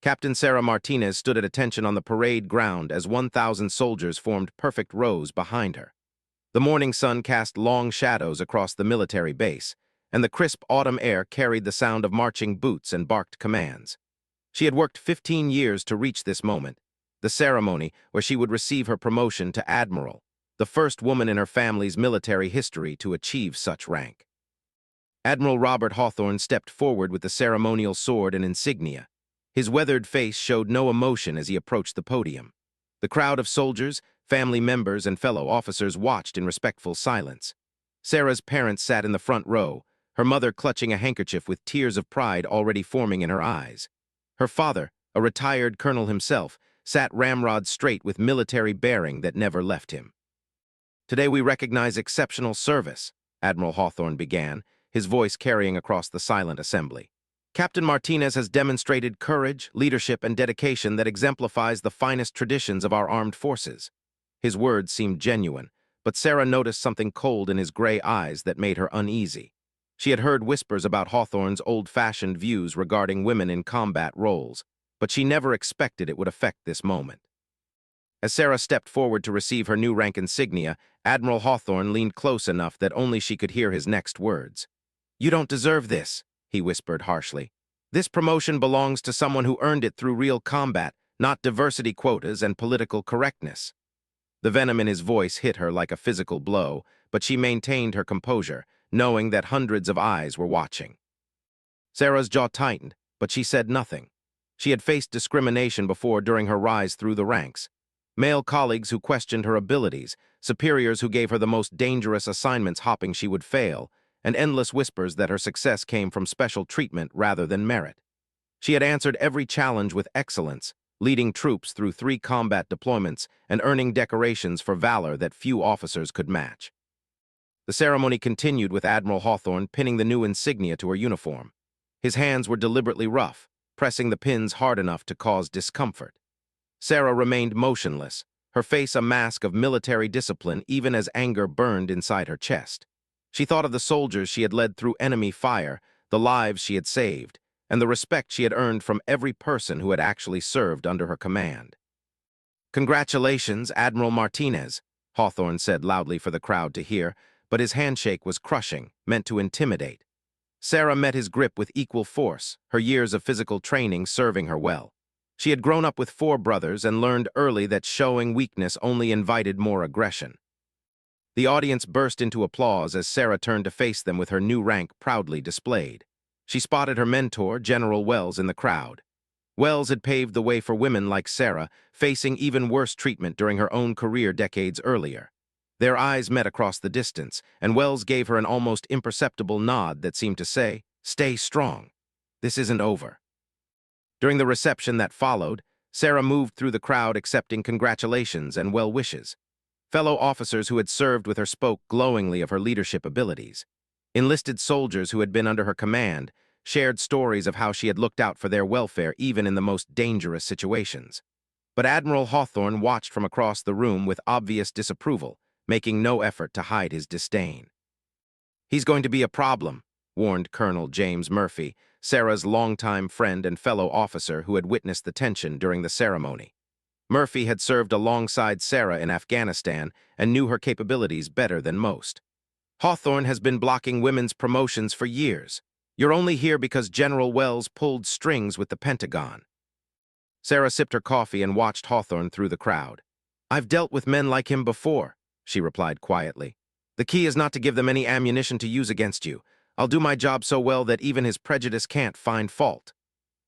Captain Sarah Martinez stood at attention on the parade ground as 1,000 soldiers formed perfect rows behind her. The morning sun cast long shadows across the military base, and the crisp autumn air carried the sound of marching boots and barked commands. She had worked 15 years to reach this moment, the ceremony where she would receive her promotion to Admiral, the first woman in her family's military history to achieve such rank. Admiral Robert Hawthorne stepped forward with the ceremonial sword and insignia. His weathered face showed no emotion as he approached the podium. The crowd of soldiers, family members, and fellow officers watched in respectful silence. Sarah's parents sat in the front row, her mother clutching a handkerchief with tears of pride already forming in her eyes. Her father, a retired colonel himself, sat ramrod straight with military bearing that never left him. "Today we recognize exceptional service," Admiral Hawthorne began, his voice carrying across the silent assembly. "Captain Martinez has demonstrated courage, leadership, and dedication that exemplifies the finest traditions of our armed forces." His words seemed genuine, but Sarah noticed something cold in his gray eyes that made her uneasy. She had heard whispers about Hawthorne's old-fashioned views regarding women in combat roles, but she never expected it would affect this moment. As Sarah stepped forward to receive her new rank insignia, Admiral Hawthorne leaned close enough that only she could hear his next words. "You don't deserve this," he whispered harshly. "This promotion belongs to someone who earned it through real combat, not diversity quotas and political correctness." The venom in his voice hit her like a physical blow, but she maintained her composure, knowing that hundreds of eyes were watching. Sarah's jaw tightened, but she said nothing. She had faced discrimination before during her rise through the ranks. Male colleagues who questioned her abilities, superiors who gave her the most dangerous assignments hoping she would fail, and endless whispers that her success came from special treatment rather than merit. She had answered every challenge with excellence, leading troops through 3 combat deployments and earning decorations for valor that few officers could match. The ceremony continued with Admiral Hawthorne pinning the new insignia to her uniform. His hands were deliberately rough, pressing the pins hard enough to cause discomfort. Sarah remained motionless, her face a mask of military discipline even as anger burned inside her chest. She thought of the soldiers she had led through enemy fire, the lives she had saved, and the respect she had earned from every person who had actually served under her command. "Congratulations, Admiral Martinez," Hawthorne said loudly for the crowd to hear, but his handshake was crushing, meant to intimidate. Sarah met his grip with equal force, her years of physical training serving her well. She had grown up with 4 brothers and learned early that showing weakness only invited more aggression. The audience burst into applause as Sarah turned to face them with her new rank proudly displayed. She spotted her mentor, General Wells, in the crowd. Wells had paved the way for women like Sarah, facing even worse treatment during her own career decades earlier. Their eyes met across the distance, and Wells gave her an almost imperceptible nod that seemed to say, "Stay strong. This isn't over." During the reception that followed, Sarah moved through the crowd accepting congratulations and well wishes. Fellow officers who had served with her spoke glowingly of her leadership abilities. Enlisted soldiers who had been under her command shared stories of how she had looked out for their welfare even in the most dangerous situations. But Admiral Hawthorne watched from across the room with obvious disapproval, making no effort to hide his disdain. "He's going to be a problem," warned Colonel James Murphy, Sarah's longtime friend and fellow officer who had witnessed the tension during the ceremony. Murphy had served alongside Sarah in Afghanistan and knew her capabilities better than most. "Hawthorne has been blocking women's promotions for years. You're only here because General Wells pulled strings with the Pentagon." Sarah sipped her coffee and watched Hawthorne through the crowd. "I've dealt with men like him before," she replied quietly. "The key is not to give them any ammunition to use against you. I'll do my job so well that even his prejudice can't find fault."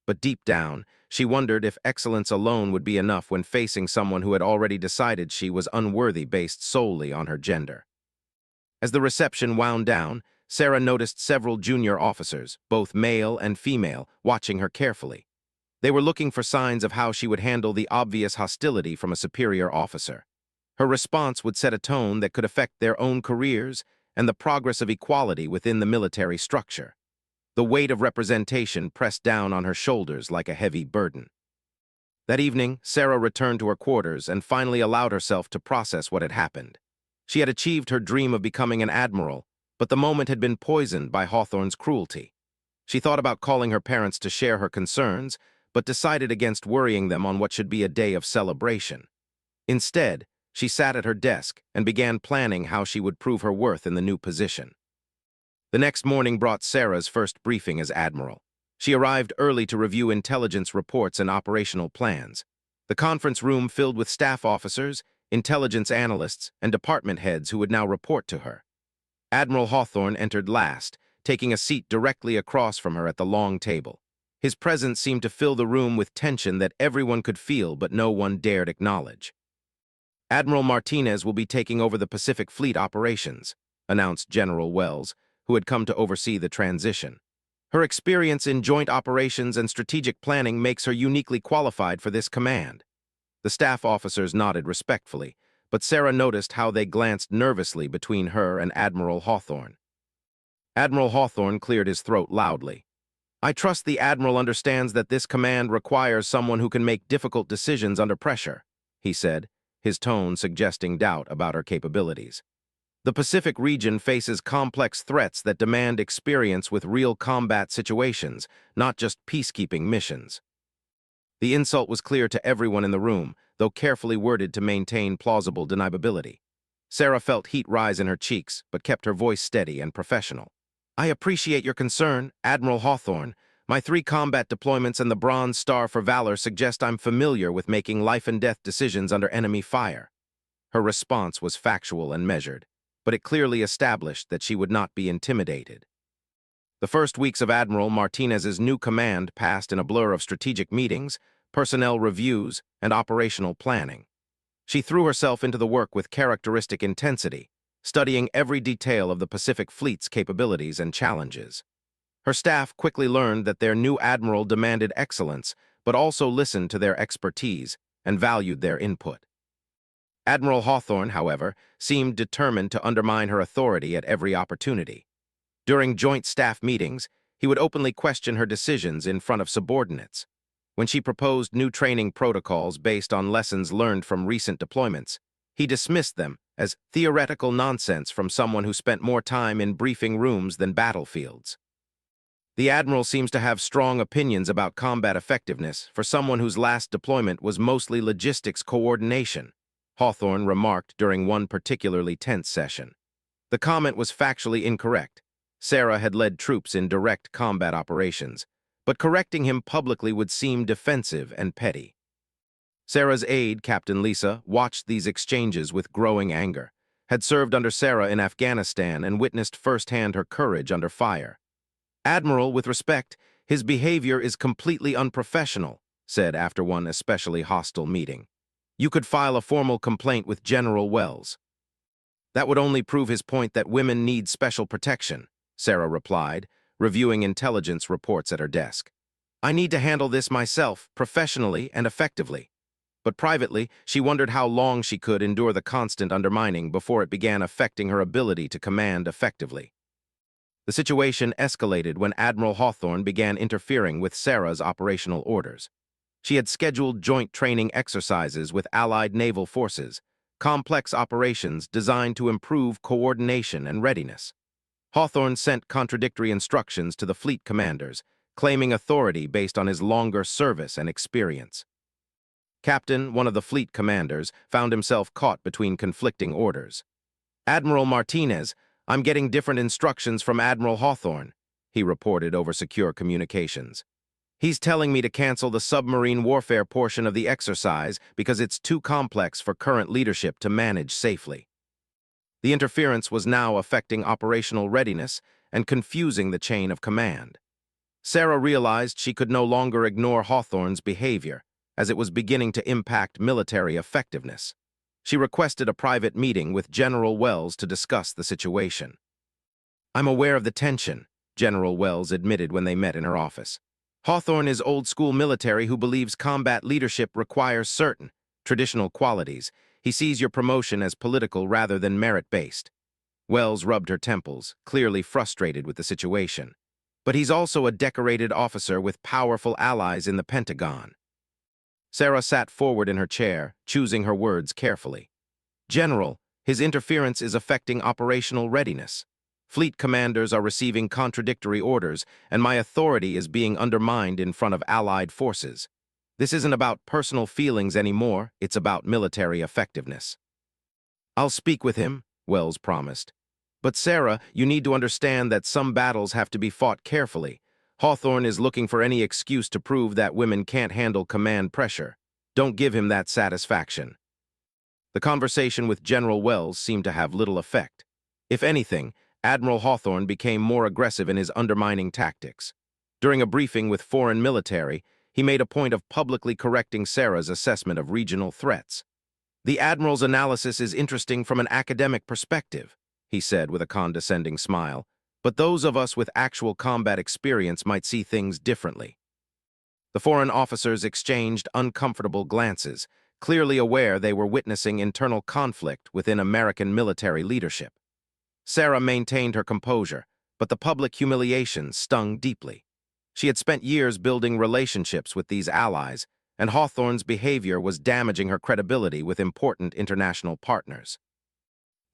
But deep down, she wondered if excellence alone would be enough when facing someone who had already decided she was unworthy based solely on her gender. As the reception wound down, Sarah noticed several junior officers, both male and female, watching her carefully. They were looking for signs of how she would handle the obvious hostility from a superior officer. Her response would set a tone that could affect their own careers and the progress of equality within the military structure. The weight of representation pressed down on her shoulders like a heavy burden. That evening, Sarah returned to her quarters and finally allowed herself to process what had happened. She had achieved her dream of becoming an admiral, but the moment had been poisoned by Hawthorne's cruelty. She thought about calling her parents to share her concerns, but decided against worrying them on what should be a day of celebration. Instead, she sat at her desk and began planning how she would prove her worth in the new position. The next morning brought Sarah's first briefing as Admiral. She arrived early to review intelligence reports and operational plans. The conference room filled with staff officers, intelligence analysts, and department heads who would now report to her. Admiral Hawthorne entered last, taking a seat directly across from her at the long table. His presence seemed to fill the room with tension that everyone could feel but no one dared acknowledge. "Admiral Martinez will be taking over the Pacific Fleet operations," announced General Wells, who had come to oversee the transition. Her experience in joint operations and strategic planning makes her uniquely qualified for this command. The staff officers nodded respectfully, but Sarah noticed how they glanced nervously between her and Admiral Hawthorne. Admiral Hawthorne cleared his throat loudly. "I trust the Admiral understands that this command requires someone who can make difficult decisions under pressure," he said, his tone suggesting doubt about her capabilities. "The Pacific region faces complex threats that demand experience with real combat situations, not just peacekeeping missions." The insult was clear to everyone in the room, though carefully worded to maintain plausible deniability. Sarah felt heat rise in her cheeks, but kept her voice steady and professional. "I appreciate your concern, Admiral Hawthorne. My 3 combat deployments and the Bronze Star for Valor suggest I'm familiar with making life-and-death decisions under enemy fire." Her response was factual and measured, but it clearly established that she would not be intimidated. The first weeks of Admiral Martinez's new command passed in a blur of strategic meetings, personnel reviews, and operational planning. She threw herself into the work with characteristic intensity, studying every detail of the Pacific Fleet's capabilities and challenges. Her staff quickly learned that their new admiral demanded excellence, but also listened to their expertise and valued their input. Admiral Hawthorne, however, seemed determined to undermine her authority at every opportunity. During joint staff meetings, he would openly question her decisions in front of subordinates. When she proposed new training protocols based on lessons learned from recent deployments, he dismissed them as theoretical nonsense from someone who spent more time in briefing rooms than battlefields. "The Admiral seems to have strong opinions about combat effectiveness for someone whose last deployment was mostly logistics coordination," Hawthorne remarked during one particularly tense session. The comment was factually incorrect. Sarah had led troops in direct combat operations, but correcting him publicly would seem defensive and petty. Sarah's aide, Captain Lisa, watched these exchanges with growing anger, had served under Sarah in Afghanistan and witnessed firsthand her courage under fire. "Admiral, with respect, his behavior is completely unprofessional," said after one especially hostile meeting. "You could file a formal complaint with General Wells." "That would only prove his point that women need special protection," Sarah replied, reviewing intelligence reports at her desk. "I need to handle this myself, professionally and effectively." But privately, she wondered how long she could endure the constant undermining before it began affecting her ability to command effectively. The situation escalated when Admiral Hawthorne began interfering with Sarah's operational orders. She had scheduled joint training exercises with Allied naval forces, complex operations designed to improve coordination and readiness. Hawthorne sent contradictory instructions to the fleet commanders, claiming authority based on his longer service and experience. Captain, one of the fleet commanders, found himself caught between conflicting orders. "Admiral Martinez, I'm getting different instructions from Admiral Hawthorne," he reported over secure communications. "He's telling me to cancel the submarine warfare portion of the exercise because it's too complex for current leadership to manage safely." The interference was now affecting operational readiness and confusing the chain of command. Sarah realized she could no longer ignore Hawthorne's behavior, as it was beginning to impact military effectiveness. She requested a private meeting with General Wells to discuss the situation. "I'm aware of the tension," General Wells admitted when they met in her office. "Hawthorne is old-school military who believes combat leadership requires certain, traditional qualities. He sees your promotion as political rather than merit-based." Wells rubbed her temples, clearly frustrated with the situation. "But he's also a decorated officer with powerful allies in the Pentagon." Sarah sat forward in her chair, choosing her words carefully. "General, his interference is affecting operational readiness." Fleet commanders are receiving contradictory orders, and my authority is being undermined in front of Allied forces. This isn't about personal feelings anymore, it's about military effectiveness. I'll speak with him, Wells promised. But Sarah, you need to understand that some battles have to be fought carefully. Hawthorne is looking for any excuse to prove that women can't handle command pressure. Don't give him that satisfaction. The conversation with General Wells seemed to have little effect. If anything, Admiral Hawthorne became more aggressive in his undermining tactics. During a briefing with foreign military, he made a point of publicly correcting Sarah's assessment of regional threats. The Admiral's analysis is interesting from an academic perspective, he said with a condescending smile, but those of us with actual combat experience might see things differently. The foreign officers exchanged uncomfortable glances, clearly aware they were witnessing internal conflict within American military leadership. Sarah maintained her composure, but the public humiliation stung deeply. She had spent years building relationships with these allies, and Hawthorne's behavior was damaging her credibility with important international partners.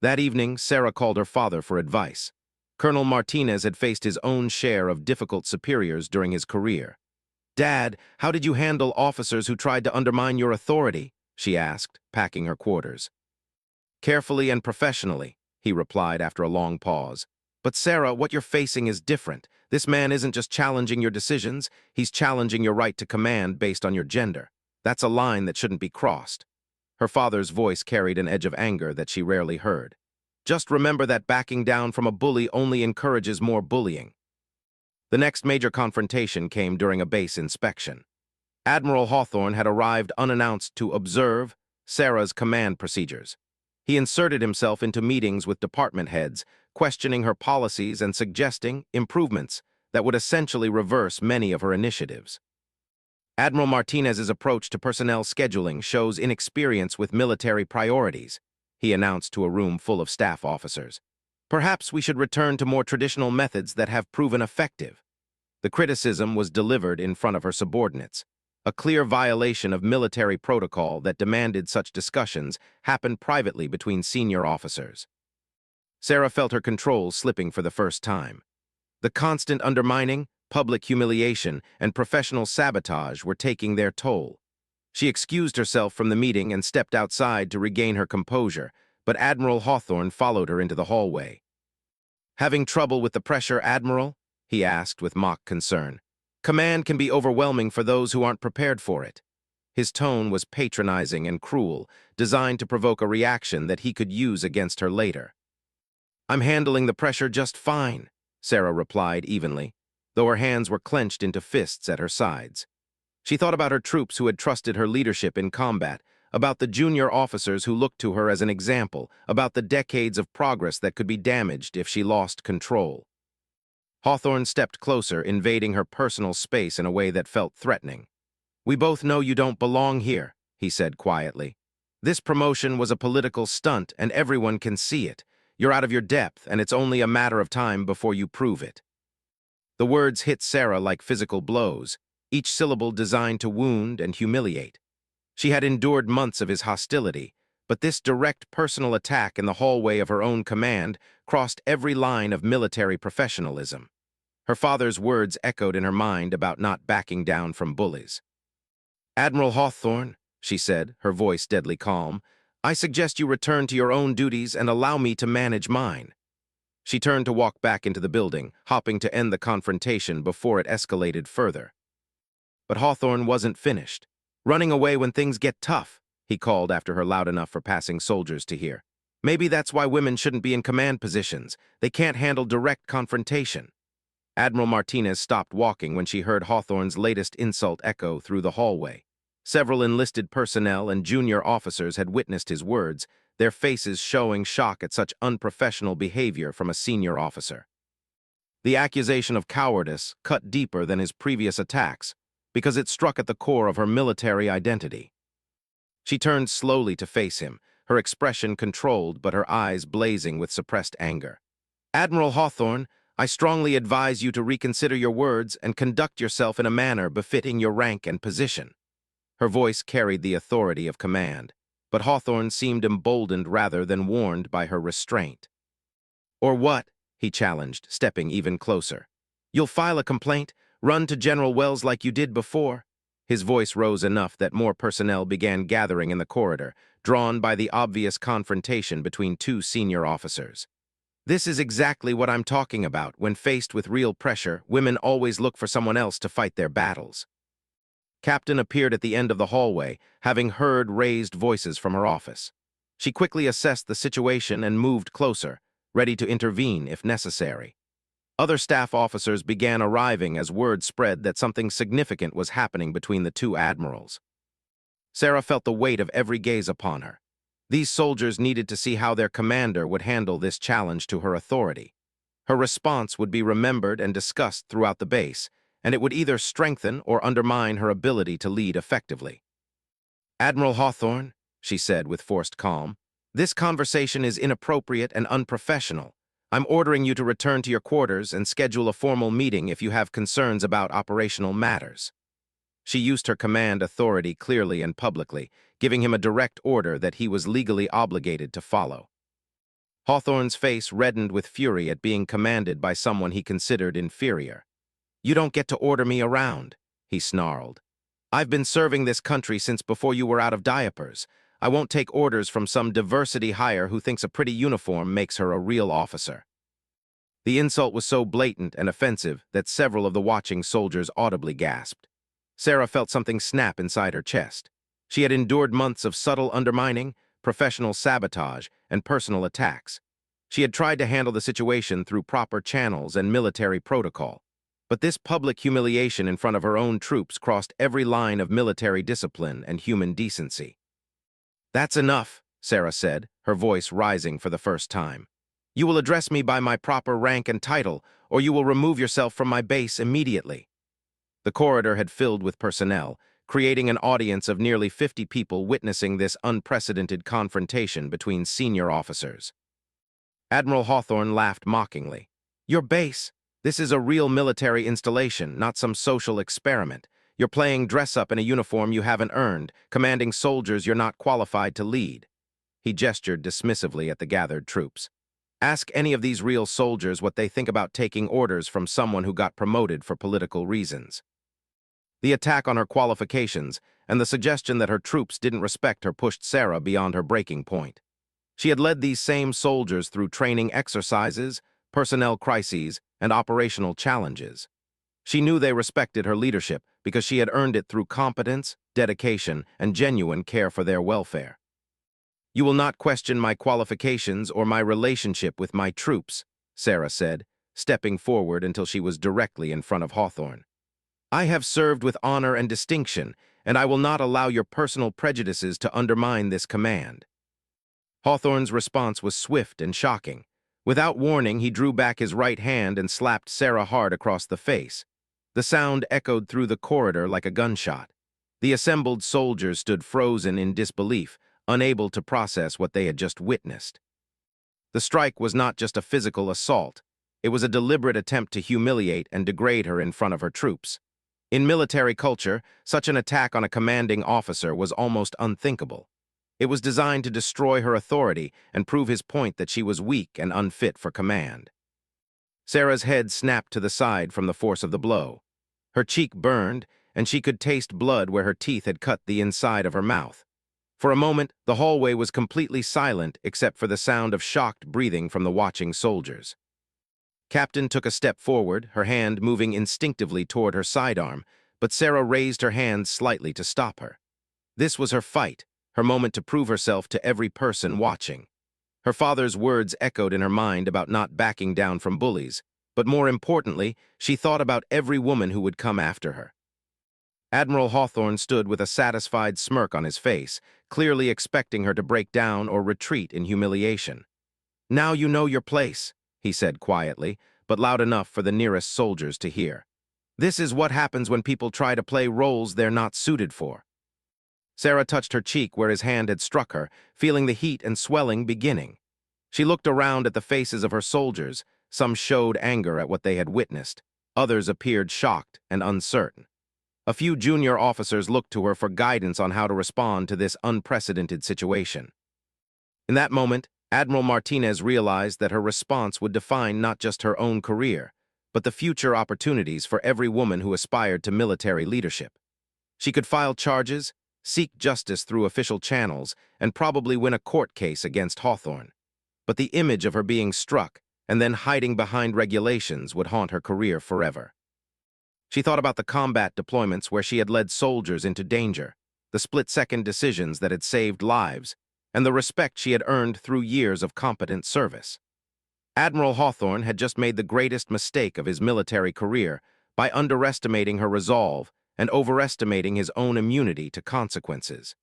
That evening, Sarah called her father for advice. Colonel Martinez had faced his own share of difficult superiors during his career. "Dad, how did you handle officers who tried to undermine your authority?" she asked, packing her quarters. "Carefully and professionally," he replied after a long pause. "But Sarah, what you're facing is different. This man isn't just challenging your decisions, he's challenging your right to command based on your gender. That's a line that shouldn't be crossed." Her father's voice carried an edge of anger that she rarely heard. "Just remember that backing down from a bully only encourages more bullying." The next major confrontation came during a base inspection. Admiral Hawthorne had arrived unannounced to observe Sarah's command procedures. He inserted himself into meetings with department heads, questioning her policies and suggesting improvements that would essentially reverse many of her initiatives. Admiral Martinez's approach to personnel scheduling shows inexperience with military priorities, he announced to a room full of staff officers. "Perhaps we should return to more traditional methods that have proven effective." The criticism was delivered in front of her subordinates. A clear violation of military protocol that demanded such discussions happened privately between senior officers. Sarah felt her control slipping for the first time. The constant undermining, public humiliation, and professional sabotage were taking their toll. She excused herself from the meeting and stepped outside to regain her composure, but Admiral Hawthorne followed her into the hallway. "Having trouble with the pressure, Admiral?" he asked with mock concern. "Command can be overwhelming for those who aren't prepared for it." His tone was patronizing and cruel, designed to provoke a reaction that he could use against her later. "I'm handling the pressure just fine," Sarah replied evenly, though her hands were clenched into fists at her sides. She thought about her troops who had trusted her leadership in combat, about the junior officers who looked to her as an example, about the decades of progress that could be damaged if she lost control. Hawthorne stepped closer, invading her personal space in a way that felt threatening. "We both know you don't belong here," he said quietly. "This promotion was a political stunt, and everyone can see it. You're out of your depth, and it's only a matter of time before you prove it." The words hit Sarah like physical blows, each syllable designed to wound and humiliate. She had endured months of his hostility, but this direct personal attack in the hallway of her own command crossed every line of military professionalism. Her father's words echoed in her mind about not backing down from bullies. "Admiral Hawthorne," she said, her voice deadly calm, "I suggest you return to your own duties and allow me to manage mine." She turned to walk back into the building, hoping to end the confrontation before it escalated further. But Hawthorne wasn't finished. "Running away when things get tough," he called after her loud enough for passing soldiers to hear. "Maybe that's why women shouldn't be in command positions. They can't handle direct confrontation." Admiral Martinez stopped walking when she heard Hawthorne's latest insult echo through the hallway. Several enlisted personnel and junior officers had witnessed his words, their faces showing shock at such unprofessional behavior from a senior officer. The accusation of cowardice cut deeper than his previous attacks, because it struck at the core of her military identity. She turned slowly to face him, her expression controlled but her eyes blazing with suppressed anger. "Admiral Hawthorne, I strongly advise you to reconsider your words and conduct yourself in a manner befitting your rank and position." Her voice carried the authority of command, but Hawthorne seemed emboldened rather than warned by her restraint. "Or what?" he challenged, stepping even closer. "You'll file a complaint? Run to General Wells like you did before?" His voice rose enough that more personnel began gathering in the corridor, drawn by the obvious confrontation between two senior officers. "This is exactly what I'm talking about. When faced with real pressure, women always look for someone else to fight their battles." Captain appeared at the end of the hallway, having heard raised voices from her office. She quickly assessed the situation and moved closer, ready to intervene if necessary. Other staff officers began arriving as word spread that something significant was happening between the two admirals. Sarah felt the weight of every gaze upon her. These soldiers needed to see how their commander would handle this challenge to her authority. Her response would be remembered and discussed throughout the base, and it would either strengthen or undermine her ability to lead effectively. "Admiral Hawthorne," she said with forced calm, "this conversation is inappropriate and unprofessional. I'm ordering you to return to your quarters and schedule a formal meeting if you have concerns about operational matters." She used her command authority clearly and publicly, giving him a direct order that he was legally obligated to follow. Hawthorne's face reddened with fury at being commanded by someone he considered inferior. "You don't get to order me around," he snarled. "I've been serving this country since before you were out of diapers. I won't take orders from some diversity hire who thinks a pretty uniform makes her a real officer." The insult was so blatant and offensive that several of the watching soldiers audibly gasped. Sarah felt something snap inside her chest. She had endured months of subtle undermining, professional sabotage, and personal attacks. She had tried to handle the situation through proper channels and military protocol. But this public humiliation in front of her own troops crossed every line of military discipline and human decency. "That's enough," Sarah said, her voice rising for the first time. "You will address me by my proper rank and title, or you will remove yourself from my base immediately." The corridor had filled with personnel, creating an audience of nearly 50 people witnessing this unprecedented confrontation between senior officers. Admiral Hawthorne laughed mockingly. "Your base? This is a real military installation, not some social experiment. You're playing dress-up in a uniform you haven't earned, commanding soldiers you're not qualified to lead." He gestured dismissively at the gathered troops. "Ask any of these real soldiers what they think about taking orders from someone who got promoted for political reasons." The attack on her qualifications and the suggestion that her troops didn't respect her pushed Sarah beyond her breaking point. She had led these same soldiers through training exercises, personnel crises, and operational challenges. She knew they respected her leadership because she had earned it through competence, dedication, and genuine care for their welfare. "You will not question my qualifications or my relationship with my troops," Sarah said, stepping forward until she was directly in front of Hawthorne. "I have served with honor and distinction, and I will not allow your personal prejudices to undermine this command." Hawthorne's response was swift and shocking. Without warning, he drew back his right hand and slapped Sarah hard across the face. The sound echoed through the corridor like a gunshot. The assembled soldiers stood frozen in disbelief, unable to process what they had just witnessed. The strike was not just a physical assault. It was a deliberate attempt to humiliate and degrade her in front of her troops. In military culture, such an attack on a commanding officer was almost unthinkable. It was designed to destroy her authority and prove his point that she was weak and unfit for command. Sarah's head snapped to the side from the force of the blow. Her cheek burned, and she could taste blood where her teeth had cut the inside of her mouth. For a moment, the hallway was completely silent except for the sound of shocked breathing from the watching soldiers. Captain took a step forward, her hand moving instinctively toward her sidearm, but Sarah raised her hand slightly to stop her. This was her fight, her moment to prove herself to every person watching. Her father's words echoed in her mind about not backing down from bullies, but more importantly, she thought about every woman who would come after her. Admiral Hawthorne stood with a satisfied smirk on his face, clearly expecting her to break down or retreat in humiliation. "Now you know your place," he said quietly, but loud enough for the nearest soldiers to hear. "This is what happens when people try to play roles they're not suited for." Sarah touched her cheek where his hand had struck her, feeling the heat and swelling beginning. She looked around at the faces of her soldiers. Some showed anger at what they had witnessed. Others appeared shocked and uncertain. A few junior officers looked to her for guidance on how to respond to this unprecedented situation. In that moment, Admiral Martinez realized that her response would define not just her own career, but the future opportunities for every woman who aspired to military leadership. She could file charges, seek justice through official channels, and probably win a court case against Hawthorne. But the image of her being struck and then hiding behind regulations would haunt her career forever. She thought about the combat deployments where she had led soldiers into danger, the split-second decisions that had saved lives, and the respect she had earned through years of competent service. Admiral Hawthorne had just made the greatest mistake of his military career by underestimating her resolve and overestimating his own immunity to consequences.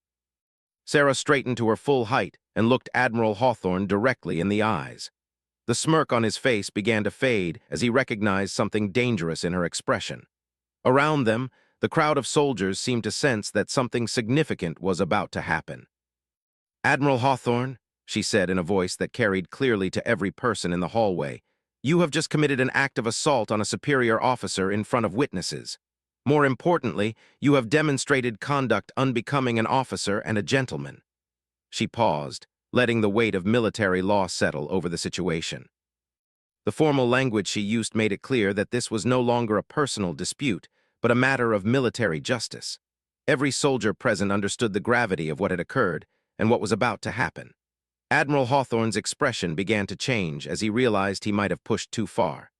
Sarah straightened to her full height and looked Admiral Hawthorne directly in the eyes. The smirk on his face began to fade as he recognized something dangerous in her expression. Around them, the crowd of soldiers seemed to sense that something significant was about to happen. "Admiral Hawthorne," she said in a voice that carried clearly to every person in the hallway, "you have just committed an act of assault on a superior officer in front of witnesses. More importantly, you have demonstrated conduct unbecoming an officer and a gentleman." She paused, letting the weight of military law settle over the situation. The formal language she used made it clear that this was no longer a personal dispute, but a matter of military justice. Every soldier present understood the gravity of what had occurred and what was about to happen. Admiral Hawthorne's expression began to change as he realized he might have pushed too far.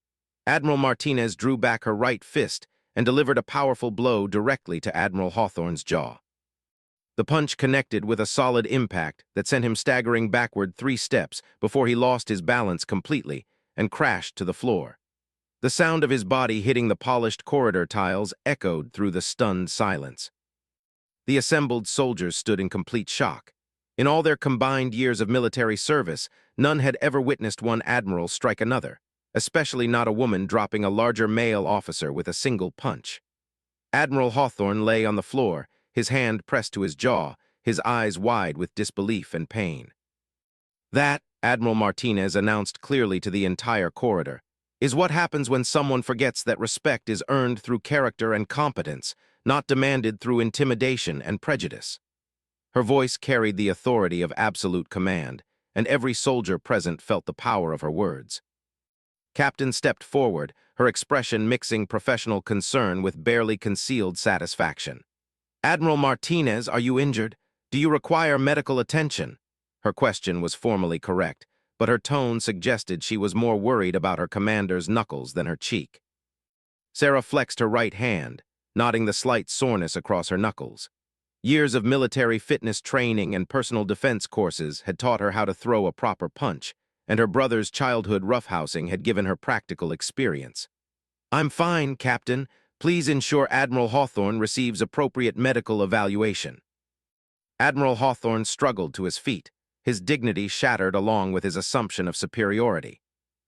Admiral Martinez drew back her right fist and delivered a powerful blow directly to Admiral Hawthorne's jaw. The punch connected with a solid impact that sent him staggering backward 3 steps before he lost his balance completely and crashed to the floor. The sound of his body hitting the polished corridor tiles echoed through the stunned silence. The assembled soldiers stood in complete shock. In all their combined years of military service, none had ever witnessed one admiral strike another, especially not a woman dropping a larger male officer with a single punch. Admiral Hawthorne lay on the floor, his hand pressed to his jaw, his eyes wide with disbelief and pain. "That," Admiral Martinez announced clearly to the entire corridor, "is what happens when someone forgets that respect is earned through character and competence, not demanded through intimidation and prejudice." Her voice carried the authority of absolute command, and every soldier present felt the power of her words. Captain stepped forward, her expression mixing professional concern with barely concealed satisfaction. "Admiral Martinez, are you injured? Do you require medical attention?" Her question was formally correct, but her tone suggested she was more worried about her commander's knuckles than her cheek. Sarah flexed her right hand, nodding the slight soreness across her knuckles. Years of military fitness training and personal defense courses had taught her how to throw a proper punch, and her brother's childhood roughhousing had given her practical experience. "I'm fine, Captain. Please ensure Admiral Hawthorne receives appropriate medical evaluation." Admiral Hawthorne struggled to his feet, his dignity shattered along with his assumption of superiority.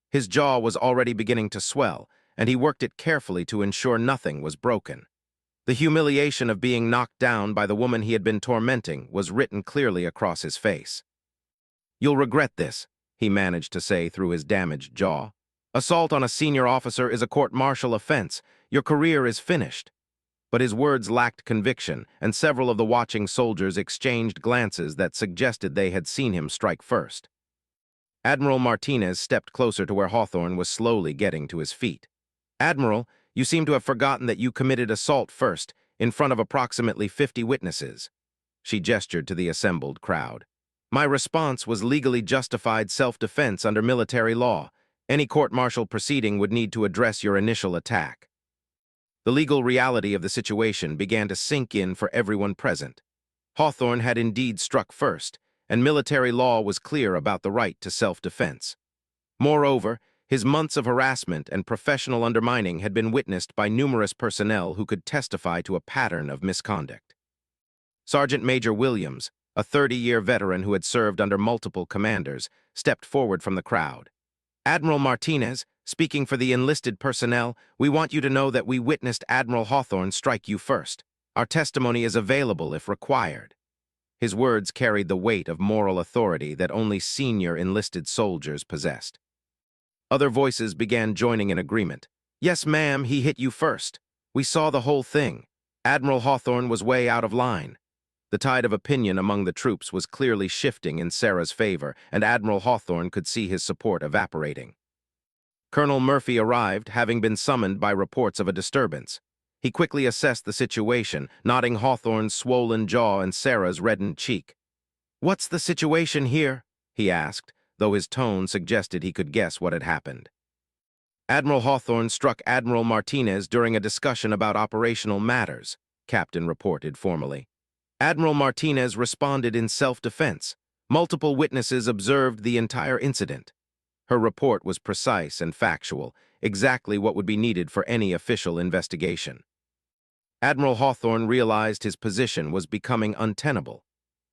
His jaw was already beginning to swell, and he worked it carefully to ensure nothing was broken. The humiliation of being knocked down by the woman he had been tormenting was written clearly across his face. "You'll regret this," he managed to say through his damaged jaw. "Assault on a senior officer is a court-martial offense. Your career is finished." But his words lacked conviction, and several of the watching soldiers exchanged glances that suggested they had seen him strike first. Admiral Martinez stepped closer to where Hawthorne was slowly getting to his feet. "Admiral, you seem to have forgotten that you committed assault first, in front of approximately 50 witnesses." She gestured to the assembled crowd. "My response was legally justified self-defense under military law. Any court-martial proceeding would need to address your initial attack." The legal reality of the situation began to sink in for everyone present. Hawthorne had indeed struck first, and military law was clear about the right to self-defense. Moreover, his months of harassment and professional undermining had been witnessed by numerous personnel who could testify to a pattern of misconduct. Sergeant Major Williams, a 30-year veteran who had served under multiple commanders, stepped forward from the crowd. "Admiral Martinez, speaking for the enlisted personnel, we want you to know that we witnessed Admiral Hawthorne strike you first. Our testimony is available if required." His words carried the weight of moral authority that only senior enlisted soldiers possessed. Other voices began joining in agreement. "Yes, ma'am, he hit you first. We saw the whole thing. Admiral Hawthorne was way out of line." The tide of opinion among the troops was clearly shifting in Sarah's favor, and Admiral Hawthorne could see his support evaporating. Colonel Murphy arrived, having been summoned by reports of a disturbance. He quickly assessed the situation, nodding Hawthorne's swollen jaw and Sarah's reddened cheek. "What's the situation here?" he asked, though his tone suggested he could guess what had happened. "Admiral Hawthorne struck Admiral Martinez during a discussion about operational matters," Captain reported formally. Admiral Martinez responded in self-defense. Multiple witnesses observed the entire incident. Her report was precise and factual, exactly what would be needed for any official investigation. Admiral Hawthorne realized his position was becoming untenable.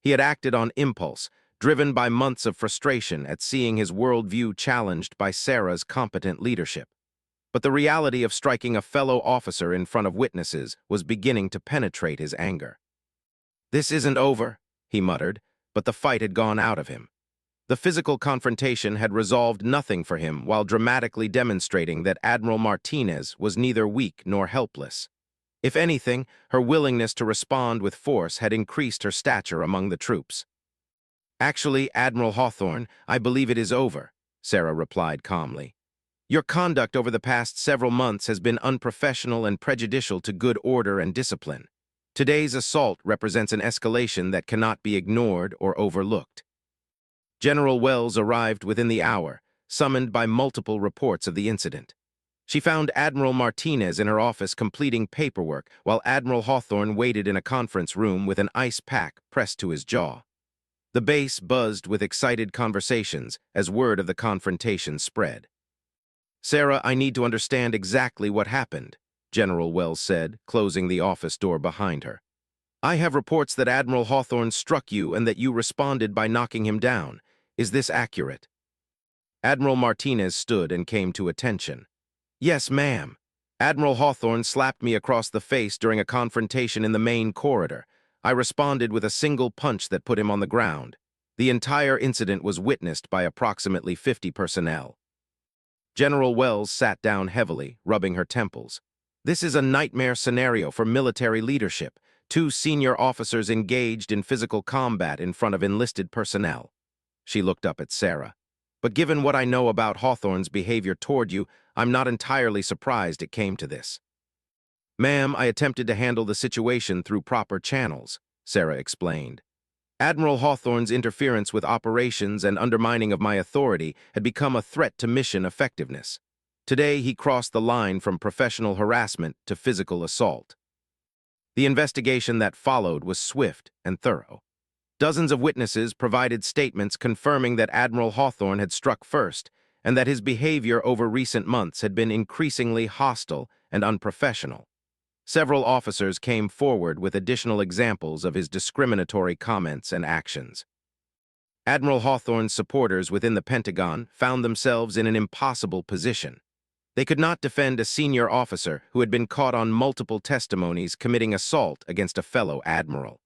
He had acted on impulse, driven by months of frustration at seeing his worldview challenged by Sarah's competent leadership. But the reality of striking a fellow officer in front of witnesses was beginning to penetrate his anger. "This isn't over," he muttered, but the fight had gone out of him. The physical confrontation had resolved nothing for him while dramatically demonstrating that Admiral Martinez was neither weak nor helpless. If anything, her willingness to respond with force had increased her stature among the troops. "Actually, Admiral Hawthorne, I believe it is over," Sarah replied calmly. "Your conduct over the past several months has been unprofessional and prejudicial to good order and discipline. Today's assault represents an escalation that cannot be ignored or overlooked." General Wells arrived within the hour, summoned by multiple reports of the incident. She found Admiral Martinez in her office completing paperwork, while Admiral Hawthorne waited in a conference room with an ice pack pressed to his jaw. The base buzzed with excited conversations as word of the confrontation spread. "Sarah, I need to understand exactly what happened," General Wells said, closing the office door behind her. "I have reports that Admiral Hawthorne struck you and that you responded by knocking him down. Is this accurate?" Admiral Martinez stood and came to attention. "Yes, ma'am. Admiral Hawthorne slapped me across the face during a confrontation in the main corridor. I responded with a single punch that put him on the ground. The entire incident was witnessed by approximately 50 personnel." General Wells sat down heavily, rubbing her temples. "This is a nightmare scenario for military leadership. 2 senior officers engaged in physical combat in front of enlisted personnel." She looked up at Sarah. "But given what I know about Hawthorne's behavior toward you, I'm not entirely surprised it came to this." "Ma'am, I attempted to handle the situation through proper channels," Sarah explained. "Admiral Hawthorne's interference with operations and undermining of my authority had become a threat to mission effectiveness. Today, he crossed the line from professional harassment to physical assault." The investigation that followed was swift and thorough. Dozens of witnesses provided statements confirming that Admiral Hawthorne had struck first and that his behavior over recent months had been increasingly hostile and unprofessional. Several officers came forward with additional examples of his discriminatory comments and actions. Admiral Hawthorne's supporters within the Pentagon found themselves in an impossible position. They could not defend a senior officer who had been caught on multiple testimonies committing assault against a fellow admiral.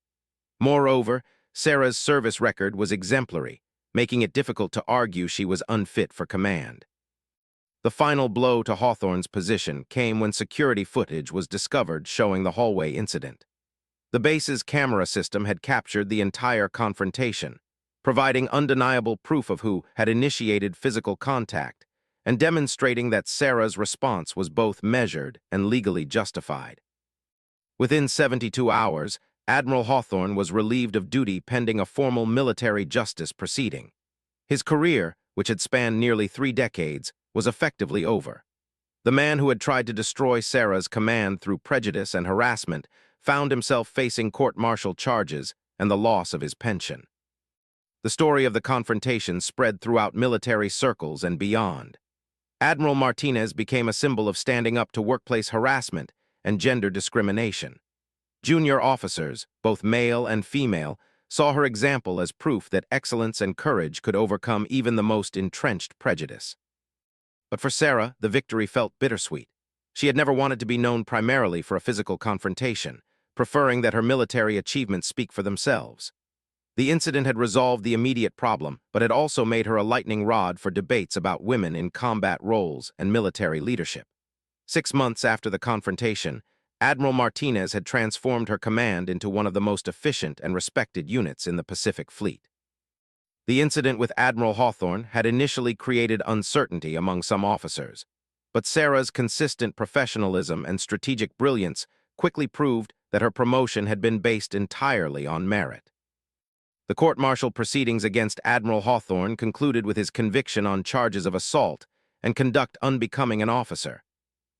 Moreover, Sarah's service record was exemplary, making it difficult to argue she was unfit for command. The final blow to Hawthorne's position came when security footage was discovered showing the hallway incident. The base's camera system had captured the entire confrontation, providing undeniable proof of who had initiated physical contact and demonstrating that Sarah's response was both measured and legally justified. Within 72 hours, Admiral Hawthorne was relieved of duty pending a formal military justice proceeding. His career, which had spanned nearly 3 decades, was effectively over. The man who had tried to destroy Sarah's command through prejudice and harassment found himself facing court-martial charges and the loss of his pension. The story of the confrontation spread throughout military circles and beyond. Admiral Martinez became a symbol of standing up to workplace harassment and gender discrimination. Junior officers, both male and female, saw her example as proof that excellence and courage could overcome even the most entrenched prejudice. But for Sarah, the victory felt bittersweet. She had never wanted to be known primarily for a physical confrontation, preferring that her military achievements speak for themselves. The incident had resolved the immediate problem, but had also made her a lightning rod for debates about women in combat roles and military leadership. 6 months after the confrontation, Admiral Martinez had transformed her command into one of the most efficient and respected units in the Pacific Fleet. The incident with Admiral Hawthorne had initially created uncertainty among some officers, but Sarah's consistent professionalism and strategic brilliance quickly proved that her promotion had been based entirely on merit. The court-martial proceedings against Admiral Hawthorne concluded with his conviction on charges of assault and conduct unbecoming an officer.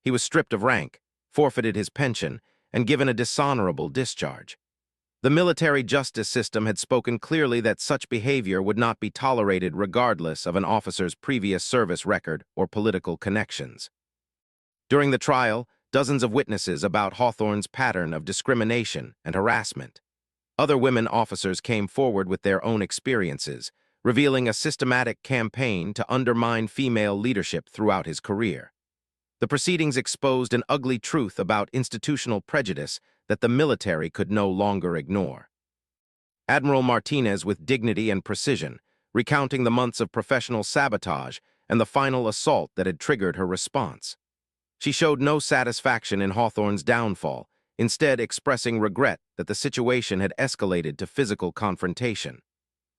He was stripped of rank, forfeited his pension, and given a dishonorable discharge. The military justice system had spoken clearly that such behavior would not be tolerated regardless of an officer's previous service record or political connections. During the trial, dozens of witnesses about Hawthorne's pattern of discrimination and harassment. Other women officers came forward with their own experiences, revealing a systematic campaign to undermine female leadership throughout his career. The proceedings exposed an ugly truth about institutional prejudice that the military could no longer ignore. Admiral Martinez, with dignity and precision, recounting the months of professional sabotage and the final assault that had triggered her response. She showed no satisfaction in Hawthorne's downfall, instead expressing regret that the situation had escalated to physical confrontation.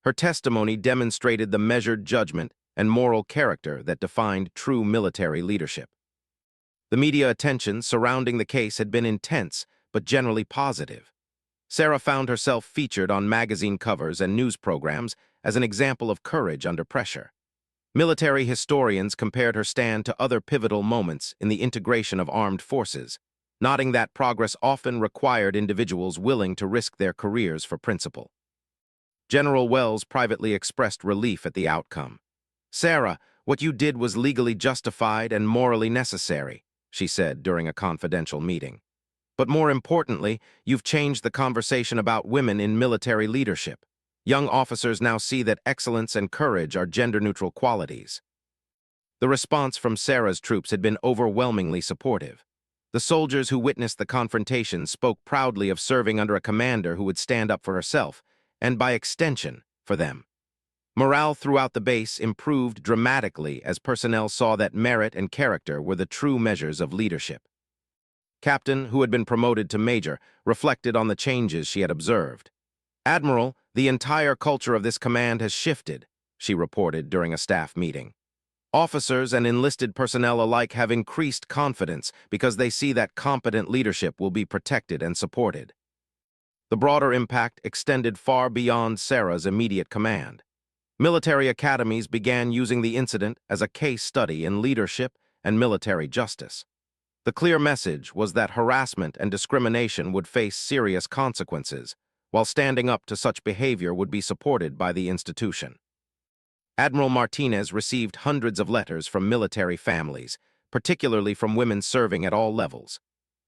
Her testimony demonstrated the measured judgment and moral character that defined true military leadership. The media attention surrounding the case had been intense, but generally positive. Sarah found herself featured on magazine covers and news programs as an example of courage under pressure. Military historians compared her stand to other pivotal moments in the integration of armed forces, noting that progress often required individuals willing to risk their careers for principle. General Wells privately expressed relief at the outcome. "Sarah, what you did was legally justified and morally necessary," she said during a confidential meeting. "But more importantly, you've changed the conversation about women in military leadership. Young officers now see that excellence and courage are gender-neutral qualities." The response from Sarah's troops had been overwhelmingly supportive. The soldiers who witnessed the confrontation spoke proudly of serving under a commander who would stand up for herself, and by extension, for them. Morale throughout the base improved dramatically as personnel saw that merit and character were the true measures of leadership. Captain, who had been promoted to major, reflected on the changes she had observed. "Admiral, the entire culture of this command has shifted," she reported during a staff meeting. "Officers and enlisted personnel alike have increased confidence because they see that competent leadership will be protected and supported." The broader impact extended far beyond Sarah's immediate command. Military academies began using the incident as a case study in leadership and military justice. The clear message was that harassment and discrimination would face serious consequences, while standing up to such behavior would be supported by the institution. Admiral Martinez received hundreds of letters from military families, particularly from women serving at all levels.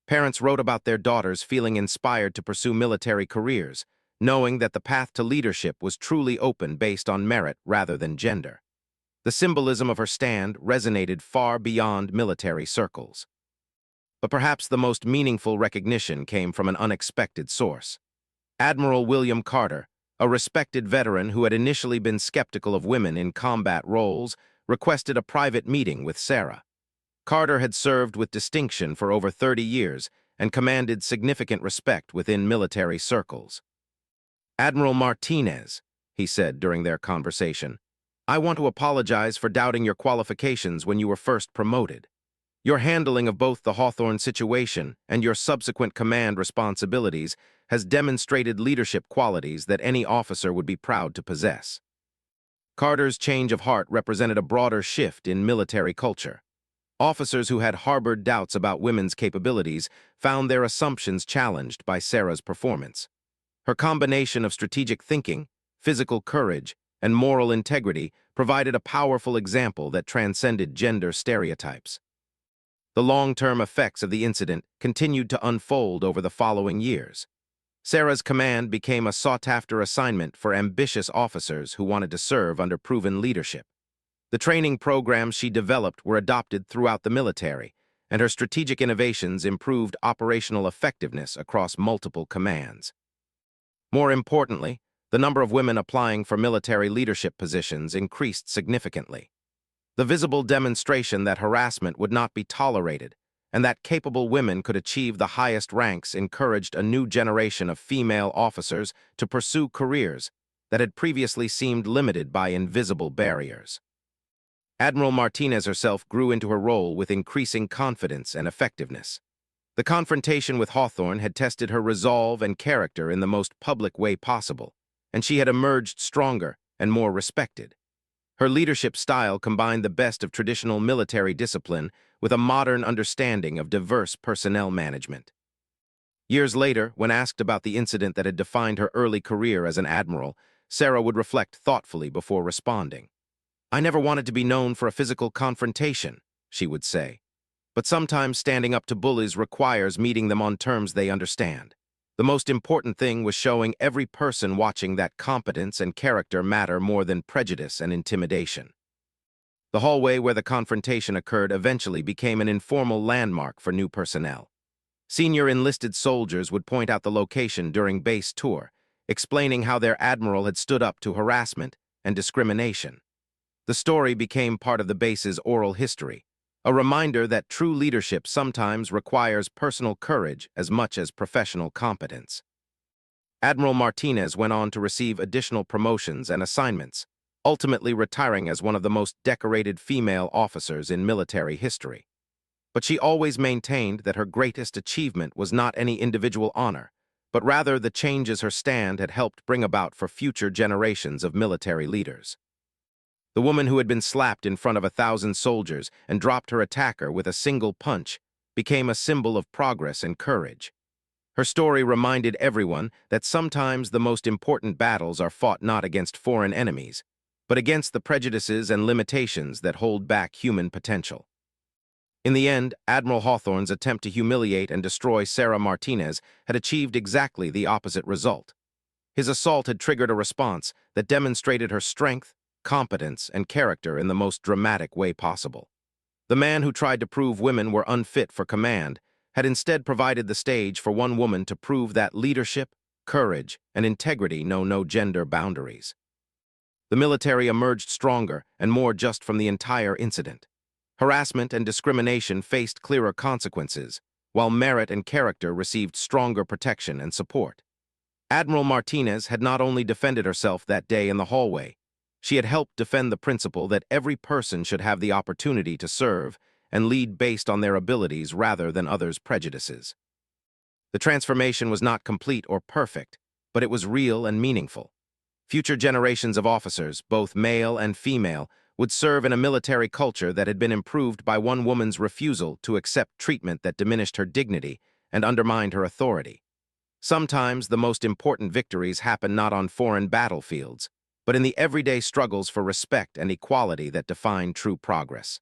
Parents wrote about their daughters feeling inspired to pursue military careers, knowing that the path to leadership was truly open based on merit rather than gender. The symbolism of her stand resonated far beyond military circles. But perhaps the most meaningful recognition came from an unexpected source. Admiral William Carter, a respected veteran who had initially been skeptical of women in combat roles, requested a private meeting with Sarah. Carter had served with distinction for over 30 years and commanded significant respect within military circles. "Admiral Martinez," he said during their conversation, "I want to apologize for doubting your qualifications when you were first promoted. Your handling of both the Hawthorne situation and your subsequent command responsibilities has demonstrated leadership qualities that any officer would be proud to possess." Carter's change of heart represented a broader shift in military culture. Officers who had harbored doubts about women's capabilities found their assumptions challenged by Sarah's performance. Her combination of strategic thinking, physical courage, and moral integrity provided a powerful example that transcended gender stereotypes. The long-term effects of the incident continued to unfold over the following years. Sarah's command became a sought-after assignment for ambitious officers who wanted to serve under proven leadership. The training programs she developed were adopted throughout the military, and her strategic innovations improved operational effectiveness across multiple commands. More importantly, the number of women applying for military leadership positions increased significantly. The visible demonstration that harassment would not be tolerated and that capable women could achieve the highest ranks encouraged a new generation of female officers to pursue careers that had previously seemed limited by invisible barriers. Admiral Martinez herself grew into her role with increasing confidence and effectiveness. The confrontation with Hawthorne had tested her resolve and character in the most public way possible, and she had emerged stronger and more respected. Her leadership style combined the best of traditional military discipline with a modern understanding of diverse personnel management. Years later, when asked about the incident that had defined her early career as an admiral, Sarah would reflect thoughtfully before responding. "I never wanted to be known for a physical confrontation," she would say. "But sometimes standing up to bullies requires meeting them on terms they understand. The most important thing was showing every person watching that competence and character matter more than prejudice and intimidation." The hallway where the confrontation occurred eventually became an informal landmark for new personnel. Senior enlisted soldiers would point out the location during base tour, explaining how their admiral had stood up to harassment and discrimination. The story became part of the base's oral history, a reminder that true leadership sometimes requires personal courage as much as professional competence. Admiral Martinez went on to receive additional promotions and assignments, ultimately retiring as one of the most decorated female officers in military history. But she always maintained that her greatest achievement was not any individual honor, but rather the changes her stand had helped bring about for future generations of military leaders. The woman who had been slapped in front of 1,000 soldiers and dropped her attacker with a single punch became a symbol of progress and courage. Her story reminded everyone that sometimes the most important battles are fought not against foreign enemies, but against the prejudices and limitations that hold back human potential. In the end, Admiral Hawthorne's attempt to humiliate and destroy Sarah Martinez had achieved exactly the opposite result. His assault had triggered a response that demonstrated her strength, competence, and character in the most dramatic way possible. The man who tried to prove women were unfit for command had instead provided the stage for one woman to prove that leadership, courage, and integrity know no gender boundaries. The military emerged stronger and more just from the entire incident. Harassment and discrimination faced clearer consequences, while merit and character received stronger protection and support. Admiral Martinez had not only defended herself that day in the hallway, she had helped defend the principle that every person should have the opportunity to serve and lead based on their abilities rather than others' prejudices. The transformation was not complete or perfect, but it was real and meaningful. Future generations of officers, both male and female, would serve in a military culture that had been improved by one woman's refusal to accept treatment that diminished her dignity and undermined her authority. Sometimes the most important victories happen not on foreign battlefields, but in the everyday struggles for respect and equality that define true progress.